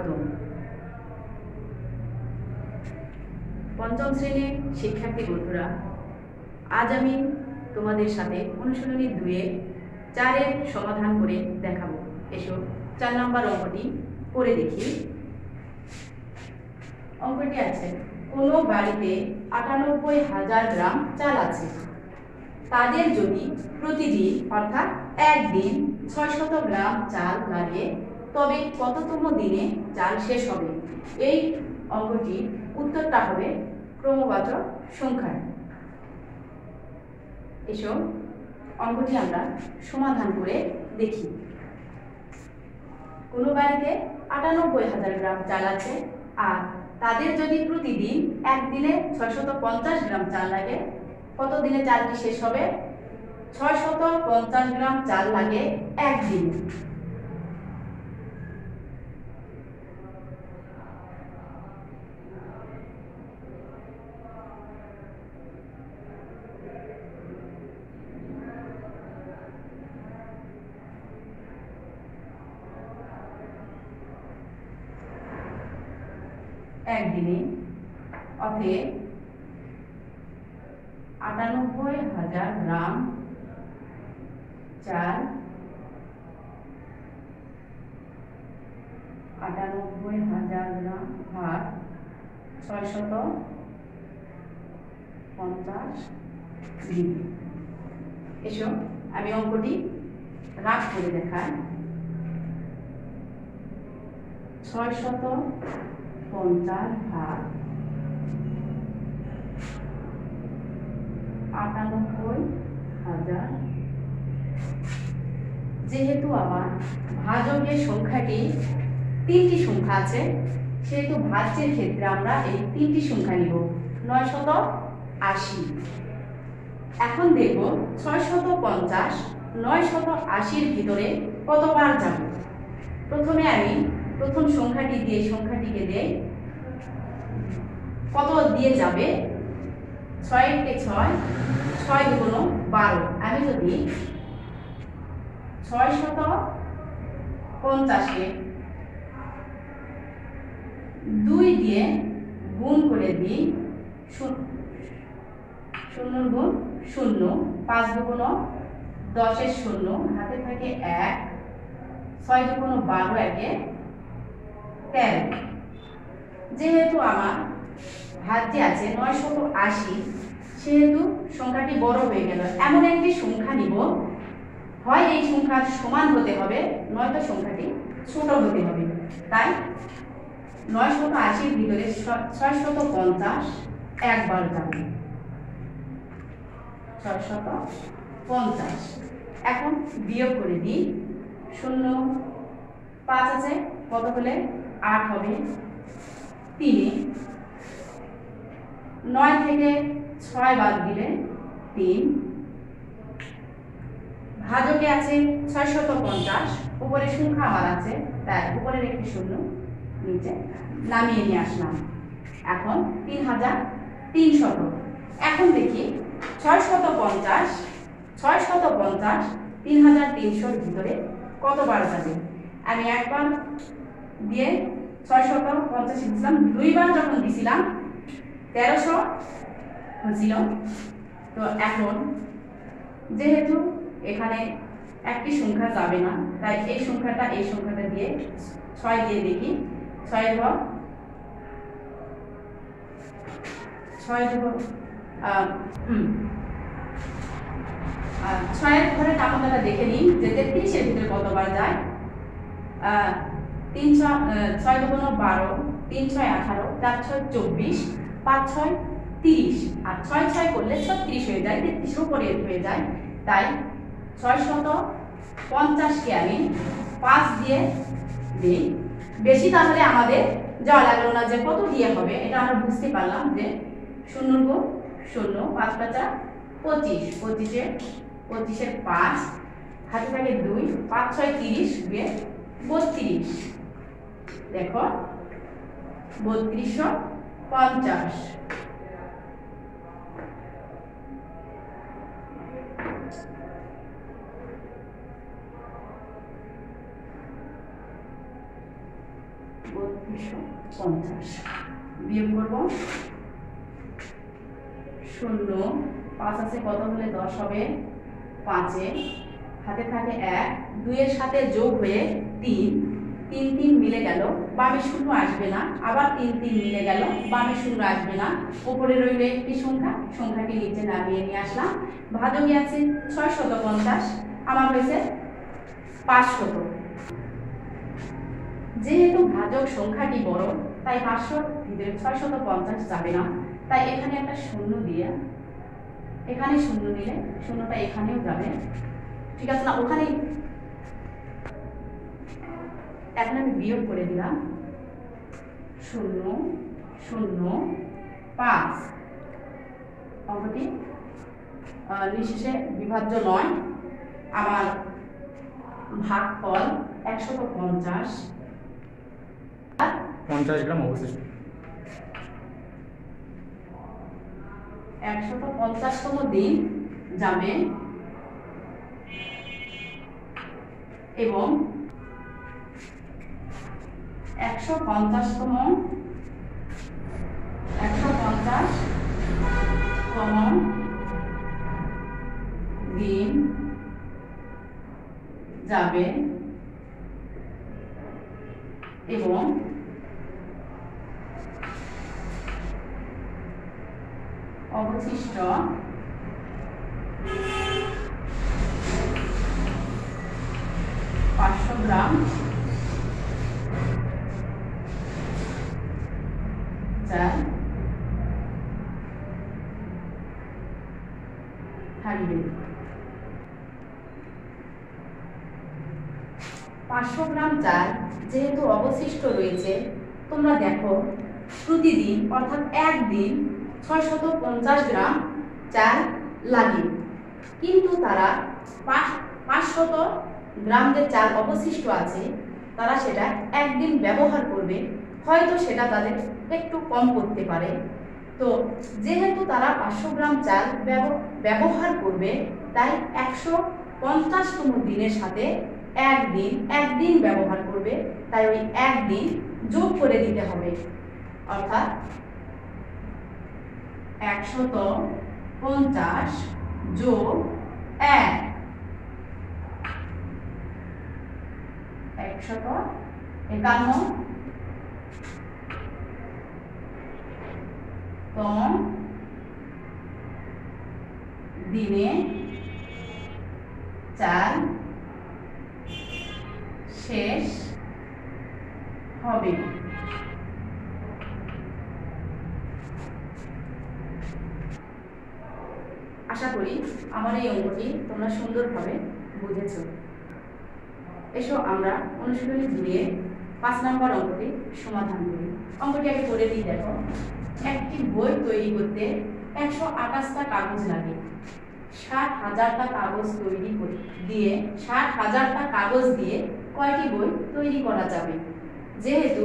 স্বাগতম। পঞ্চম শ্রেণীর শিক্ষার্থী বন্ধুরা, আজ আমি তোমাদের সাথে অনুশীলনী 2-এর 4-এর সমাধান করে দেখাবো। এসো 4 নম্বর অঙ্কটি করে দেখি। অঙ্কটি আছে, কোনো বাড়িতে ৯৮,০০০ গ্রাম চাল আছে। তাদের যদি প্রতিদিন অর্থাৎ একদিন ৬০০ গ্রাম চাল লাগে, তবে কততম দিনে চাল শেষ হবে? এই অঙ্কটির উত্তরটা হবে ক্রমবাচক সংখ্যায়। এসো অঙ্কটি আমরা সমাধান করে দেখি। কোনো বাড়িতে ৯৮,০০০ গ্রাম চাল আছে, আর তাদের যদি প্রতিদিন একদিনে ৬৫০ গ্রাম চাল লাগে, কত দিনে চালটি শেষ হবে? ৬৫০ গ্রাম চাল লাগে একদিন। একদিনে অতএব ৯৮,০০০ গ্রাম চাল ৯৮,০০০ গ্রাম ভাগ ৬৫০ দিন। এসো আমি অঙ্কটি রাগ করে দেখাই। ৬৫০ ভাগ ৯৮,০০০। যেহেতু আমার ভাজকের সংখ্যাটি 3টি সংখ্যা আছে, সেহেতু ভাজ্যের ক্ষেত্রে আমরা এই 3টি সংখ্যা নিব, ৯৮০। এখন দেখব ৬৫০ ৯৮০-র ভিতরে কতবার যাব। প্রথমে আমি প্রথম সংখ্যাটি দিয়ে সংখ্যাটিকে দেই, কত দিয়ে যাবে? ৬ কে ৬, ৬ দুগুণ ১২। আমি যদি ৬৫০-কে 2 দিয়ে গুণ করে দিই, 0 গুণ 0, ৫ দুগুণ ১০-এর 0, হাতে থাকে ১, ৬ দুগুণ ১২, ১-এ ১৩। যেহেতু আমার ভাজ্যে আছে ৯৮০, সেহেতু সংখ্যাটি বড় হয়ে গেল। এমন একটি সংখ্যা নিব, হয় এই সংখ্যার সমান হতে হবে, নয়তো সংখ্যাটি ছোট হতে হবে। তাই ৯৮০-র ভিতরে ৬৫০ একবার যাবে, ৬৫০। এখন বিয়োগ করে দিই, 0 5 আছে, কত হলে 8 হবে, 3, 9 থেকে 6 বাদ দিলে 3। ভাজকে আছে ৬৫০, উপরে সংখ্যা আমার আছে, তাই উপরের একটি 0 নিচে নামিয়ে নিয়ে আসলাম। এখন ৩৩০০। এখন দেখি ৬৫০ ৩৩০০-র ভিতরে কতবার যাবে। আমি একবার দিয়ে ৬৫০ দিয়েছিলাম, 2বার যখন দিছিলাম ১৩০০ হয়েছিল। তো এখন যেহেতু এখানে একটি সংখ্যা যাবে না, তাই এই সংখ্যাটা দিয়ে 6 দিয়ে দেখি। 6 ঘর 6 ঘরে টাকাটা দেখে নিই যে ৩৩-এর ভিতরে কতবার যায়। 6 দুগুণ 12, 3 6 18, 4 6 24, 5 6 30, আর 6 6 করলে 36 হয়ে যায়, 33-এর উপরে হয়ে যায়। তাই ৬৫০-কে আমি 5 দিয়ে দিই। বেশি তাহলে আমাদের যাওয়া লাগলো না, যে কত দিয়ে হবে এটা আমরা বুঝতে পারলাম, যে 0 গুণ 0, 5 5 25, 25-এর 5, হাতে থাকে 2, 5 6 30, 32। দেখো ৩২৫০। 250 বিয়োগ করব 0 5 আছে কত হলে 10 হবে 5 এ হাতে থাকে 1 2 এর সাথে যোগ হয়ে 3 3 3 মিলে গেল বামে শূন্য আসবে না আবার 3 3 মিলে গেল বামে শূন্য আসবে না উপরে রইল একটি সংখ্যা সংখ্যাটি নিচে নামিয়ে নিয়ে আসলাম ভাজকে আছে 650 আমার হয়েছে 500 যেহেতু ভাজক সংখ্যাটি বড় তাই 500 ভিতরে 650 যাবে না তাই এখানে একটা শূন্য দিয়ে এখানে শূন্য দিলে শূন্যটা এখানেও যাবে ঠিক আছে না ওখানে এখন আমি বিয়োগ করে দিলাম 0 0 5 অঙ্কটি নিঃশেষে বিভাজ্য নয় আমার ভাগফল 150 50 গ্রাম অবশিষ্ট 150তম দিন যাবে এবং 150তম দিন যাবে এবং অবশিষ্ট 500 গ্রাম চাল থাকবে 500 গ্রাম চাল যেহেতু অবশিষ্ট রয়েছে তোমরা দেখো প্রতিদিন অর্থাৎ একদিন 650 গ্রাম চাল লাগে কিন্তু তারা 500 গ্রাম যে চাল অবশিষ্ট আছে তারা সেটা একদিন ব্যবহার করবে হয়তো সেটা তাদের একটু কম করতে পারে তো যেহেতু তারা 500 গ্রাম চাল ব্যবহার করবে তাই 150তম দিনের সাথে একদিন ব্যবহার করবে তাই ওই একদিন যোগ করে দিতে হবে অর্থাৎ 150 যোগ 1 151তম দিনে চাল শেষ হবে আশা করি আমার এই অঙ্কটি তোমরা সুন্দরভাবে বুঝেছো এসো আমরা অনুশীলনী দিয়ে 5 নম্বর অঙ্কটি সমাধান করি অঙ্কটি আগে করে দিই দেখো একটি বই তৈরি করতে 128টা কাগজ লাগে 60,000টা কাগজ দিয়ে 60,000টা কাগজ দিয়ে কয়টি বই তৈরি করা যাবে যেহেতু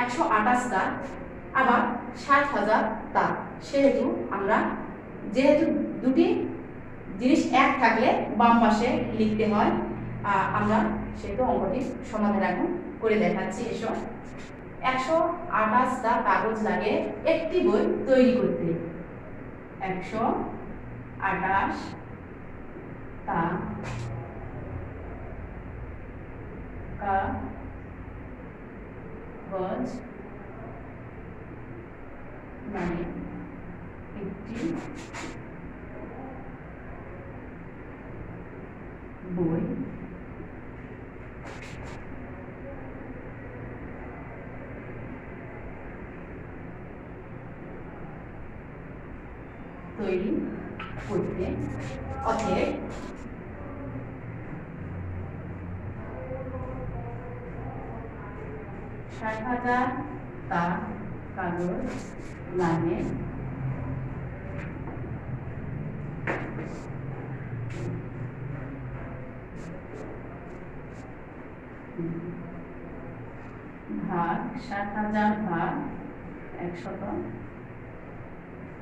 128টা আবার 60,000টা সেহেতু আমরা যেহেতু দুটি জিনিস এক থাকলে বাম পাশে লিখতে হয় আমরা সেহেতু অঙ্কটি সমাধান এখন করে দেখাচ্ছি এসব 128টা কাগজ লাগে একটি বই তৈরি করতে 128টা কাগজ লাগে একটি বই তৈরি করতে অতএব 60,000টা কাগজ লাগে ভাগ 60,000 ভাগ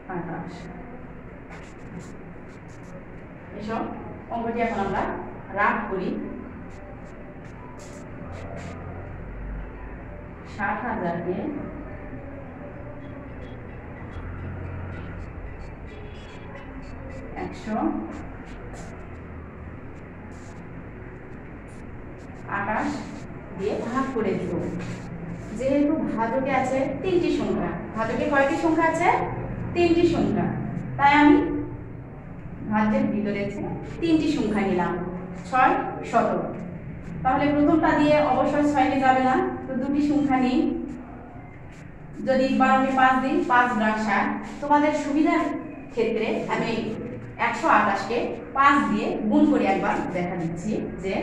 128 এসব অঙ্কটি এখন আমরা রাগ করি 60,000-কে 128 দিয়ে ভাগ করে দিব। যেহেতু ভাজকে আছে 3টি সংখ্যা, ভাজকে কয়টি সংখ্যা আছে? 3টি সংখ্যা, তাই আমি ভাজ্যের ভিতরে 3টি সংখ্যা নিলাম। 6 17। তাহলে প্রথমটা দিয়ে অবশ্যই 6 যাবে না, তো দুটি সংখ্যা নিই। যদি 12কে 5 দিই, 5 × 60। তোমাদের সুবিধার ক্ষেত্রে আমি 128-কে 5 দিয়ে গুণ করে একবার দেখা দিচ্ছি যে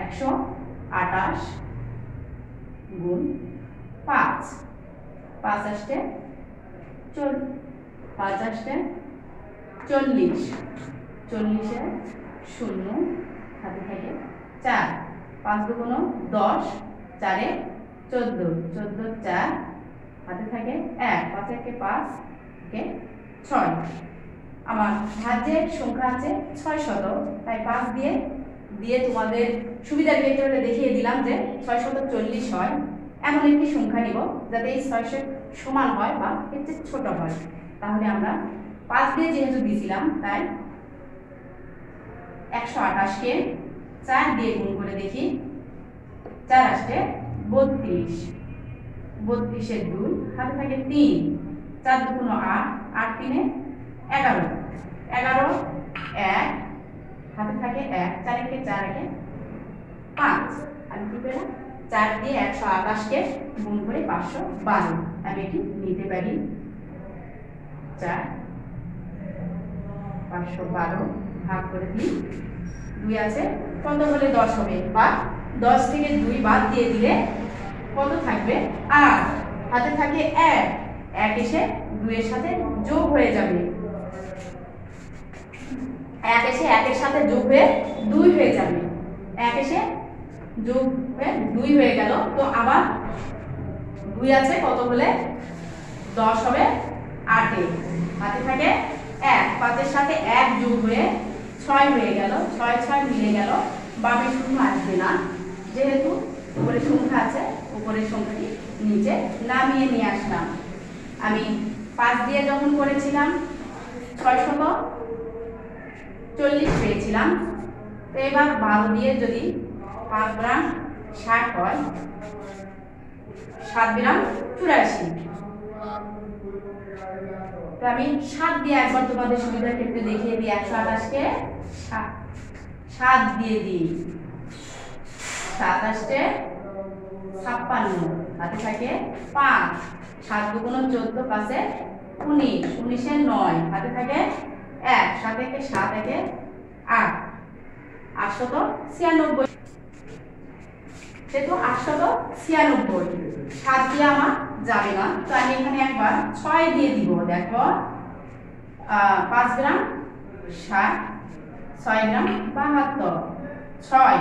128 গুণ 5, 5 আসতে 5 আসতে 40, 40-এ 0 হাতে থাকে 4, 5 দুগুণ 10, 4-এ 14, 14 4 হাতে থাকে 1, 5 একে 5 কে 6। আমার ভাজ্যের সংখ্যা আছে 600, তাই 5 দিয়ে তোমাদের সুবিধার ক্ষেত্রে দেখিয়ে দিলাম যে 640 হয়। এমন একটি সংখ্যা নিব যাতে এই 600 সমান হয় বা এর চেয়ে ছোট হয়। তাহলে আমরা 5 দিয়ে যেহেতু দিয়েছিলাম, তাই 128-কে 4 দিয়ে গুণ করে দেখি। 4 আসতে 32, 32-এ 2 হাতে থাকে 3, 4 দুগুণ 8, 8 3-এ 11, 11 1 হাতে থাকে 1, 4 একে 4 একে 5। আমি কি পেলাম? 4 দিয়ে 128-কে গুণ করে 512। আমি এটি নিতে পারি। 4 512 ভাগ করে দিই। 2 আছে, কত হলে 10 হবে? বা 10 থেকে 2 বাদ দিয়ে দিলে কত থাকবে? 8। হাতে থাকে 1, 1 এসে 2 এর সাথে যোগ হয়ে যাবে। 1 এসে 1 এর সাথে যোগ হয়ে 2 হয়ে যাবে। 1 এসে যোগ হয়ে 2 হয়ে গেল। তো আবার 2 আছে, কত হলে 10 হবে? 8 এ হাতে থাকে 1, 5 এর সাথে 1 যোগ হয়ে 6 হয়ে গেল। 6 6 মিলে গেল, বামে শূন্য আসবে না, যেহেতু উপরে সংখ্যা আছে। উপরের সংখ্যাটি নিচে নামিয়ে নিয়ে আসলাম। আমি 5 দিয়ে যখন করেছিলাম 640 পেয়েছিলাম। তো এবার 12 দিয়ে যদি 5 গ্রাম 60 হয়, 7 গ্রাম 84। তো আমি 7 দিয়ে একবার তোমাদের সুবিধার ক্ষেত্রে দেখিয়ে দিই। 128-কে 7 দিয়ে দিই। 7 আসতে 56 হাতে থাকে 5, 7 দুগুণ 14, 5-এ 19, 19-এ 9 হাতে থাকে 1, 7 একে 7 একে 8, 896। সেহেতু 896 7 দিয়ে আমার যাবে না, তো আমি এখানে একবার 6 দিয়ে দিব। দেখো 5 গ্রাম 60, 6 গ্রাম 72, 6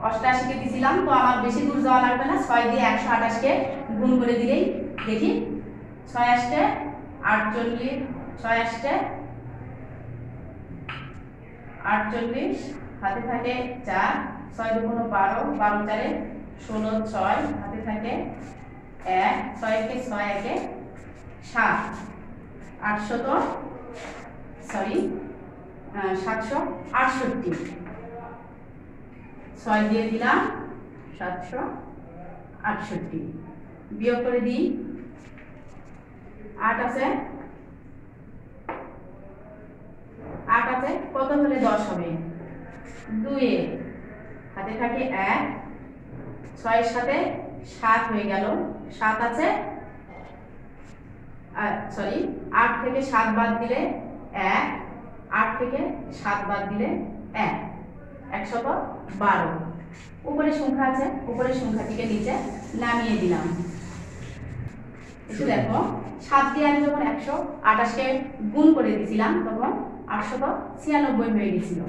88-কে দিয়েছিলাম। তো আমার বেশি দূর যাওয়া লাগবে না, 6 দিয়ে 128-কে গুণ করে দিলেই দেখি 6 আসতে 48, 6 আসতে 48 হাতে থাকে 4, 6 দুগুণ 12, 12 4-এ 16, 6 হাতে থাকে 1, 6 একে 6 একে 7, 768। 6 দিয়ে দিলাম 768, বিয়োগ করে দিই। 8 আছে, 8 আছে, কত হলে 10 হবে? 2 এ হাতে থাকে 1, 6 এর সাথে 7 হয়ে গেল। 7 আছে, 8 থেকে 7 বাদ দিলে 1, 8 থেকে 7 বাদ দিলে 1, 112। উপরে সংখ্যা আছে, উপরের সংখ্যাটিকে নিচে নামিয়ে দিলাম। একটু দেখো, 7 দিয়ে আমি যখন 128-কে গুণ করে দিয়েছিলাম তখন 896 হয়ে গেছিল।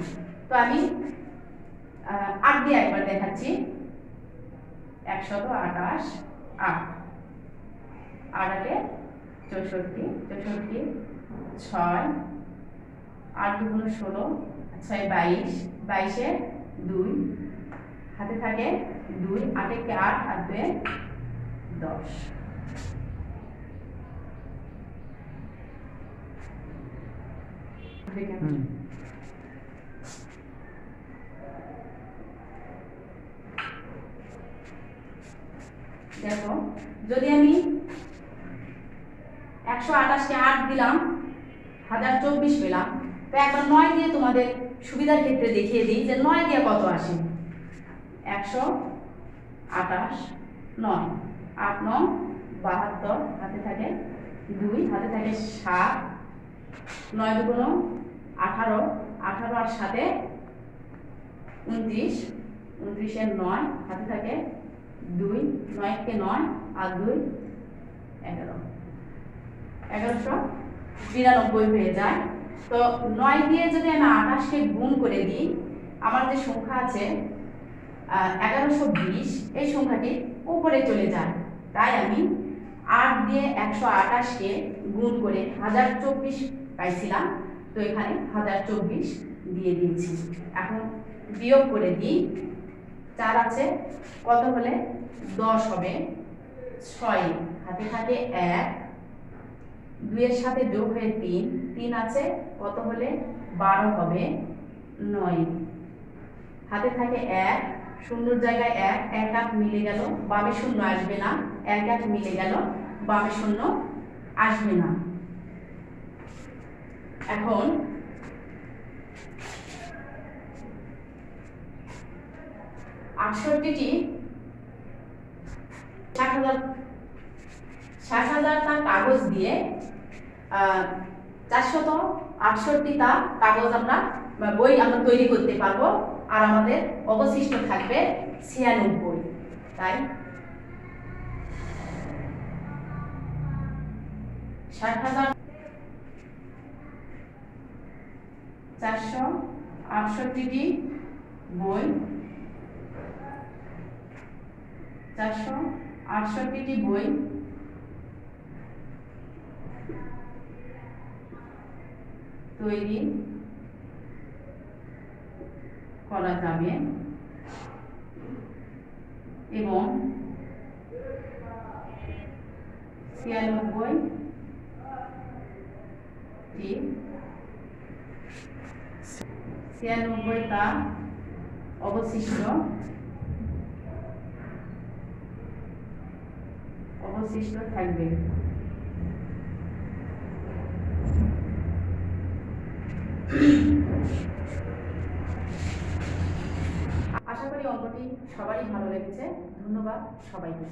তো আমি 8 দিয়ে একবার দেখাচ্ছি। 128, 8, 8-এ 64, 64, 6, 8 দুগুণ 16, 6 22, 22-এ 2 হাতে থাকে 2 8 একে 8 আর 2 10। দেখো যদি আমি 128 কে 8 দিলাম 1024 পেলাম, তো এখন 9 দিয়ে তোমাদের সুবিধার ক্ষেত্রে দেখিয়ে দিই যে 9 দিয়ে কত আসে। 128 9 8 9 72, হাতে থাকে 2, হাতে থাকে 7, 9 দুগুণ 18, 18 আর 7 29, 29 এর 9, হাতে থাকে 2, 9 কে 9 আর 2 11, 1192 হয়ে যায়। তো 9 দিয়ে যদি আমি 28 কে গুণ করে দিই, আমার যে সংখ্যা আছে 1120, এই সংখ্যাটি উপরে চলে যায়। তাই আমি 8 দিয়ে 128 কে গুণ করে 1024 পাইছিলাম, তো এখানে 1024 দিয়ে দিয়েছি। এখন বিয়োগ করে দিই, 4 আছে কত হলে 10 হবে, 6 হাতে থাকে 1, 2 এর সাথে যোগ হয়ে 3, 3 আছে কত হলে 12 হবে, 9 হাতে থাকে 1, শূন্যর জায়গায় 1, 1 8 মিলে গেল, বামে শূন্য আসবে না, 1 8 মিলে গেল, বামে শূন্য আসবে না। এখন 68টি 60,000টা কাগজ দিয়ে 468টা কাগজ বই আমরা তৈরি করতে পারবো, আর আমাদের অবশিষ্ট থাকবে 96। তাই 468টি বই 468টি বই তৈরি করা যাবে এবং 96টা অবশিষ্ট থাকবে। আশা করি অঙ্কটি সবারই ভালো লেগেছে। ধন্যবাদ সবাইকে।